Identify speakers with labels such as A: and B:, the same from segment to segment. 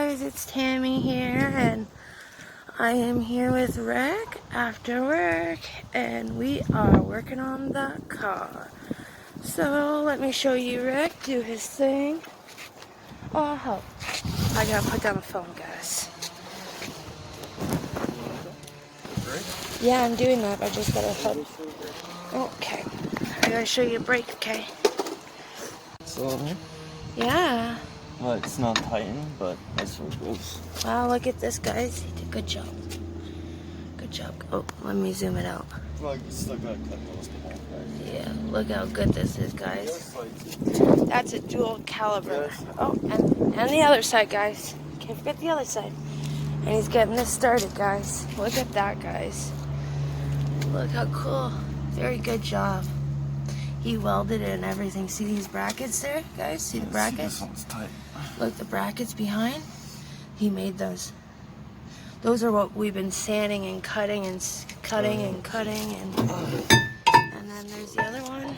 A: guys, it's Tammy here, and I am here with Rick after work, and we are working on the car. So let me show you Rick do his thing. Oh, help. I gotta put down the phone, guys. Yeah, I'm doing that. I just gotta help. Okay. I gotta show you a brake, okay?
B: So,
A: Yeah.
B: well, it's not tightened, but that's what it goes.
A: Wow, look at this, guys. He did a good job. Good job. Oh, let me zoom it out.
B: Well, you still gotta cut those to guys.
A: Yeah, look how good this is, guys. That's a dual caliper. Oh, and the other side, guys. Can't forget the other side. And he's getting this started, guys. Look at that, guys. Look how cool. Very good job. He welded it and everything. See these brackets there, guys? See the brackets?
B: This one's tight.
A: Look, the brackets behind. He made those. Those are what we've been sanding and cutting and cutting and cutting and then there's the other one.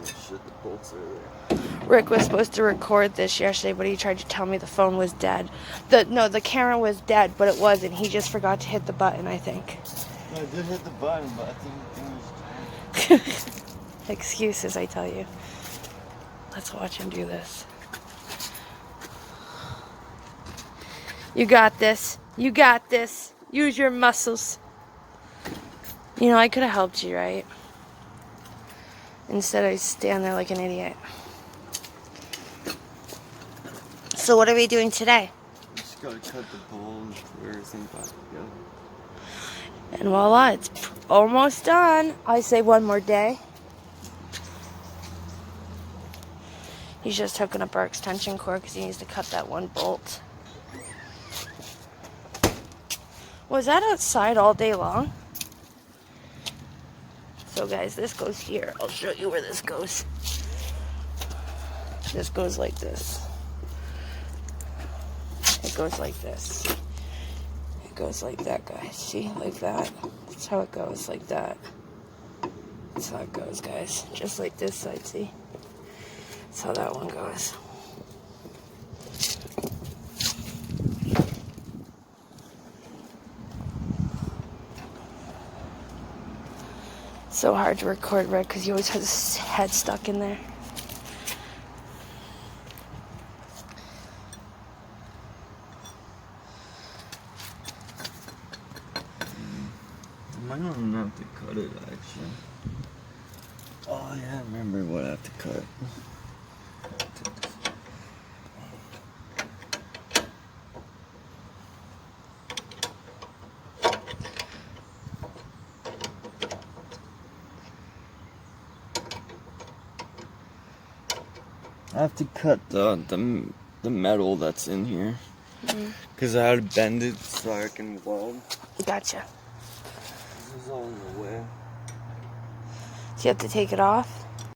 B: Shit, the bolts are there.
A: Rick was supposed to record this yesterday, but he tried to tell me the phone was dead. The camera was dead, but it wasn't. He just forgot to hit the button, I think.
B: I did hit the button, but I think the thing was jammed.
A: Excuses, I tell you. Let's watch him do this. You got this. You got this. Use your muscles. You know, I could have helped you, right? Instead, I stand there like an idiot. So what are we doing today?
B: Just gotta cut the bolt, everything back together.
A: And voila, it's almost done. I say one more day. He's just hooking up our extension cord because he needs to cut that one bolt. Was that outside all day long? So guys, this goes here. I'll show you where this goes. This goes like this. It goes like this. It goes like that, guys. See? Like that. That's how it goes. Like that. That's how it goes, guys. Just like this side, see? That's how that one goes. So hard to record Rick because he always has his head stuck in there.
B: I might not have to cut it, actually. Oh, yeah, I remember what I have to cut. I have to cut the metal that's in here. Because I had to bend it so I can weld.
A: Gotcha.
B: This is all in the way.
A: Do you have to take it off?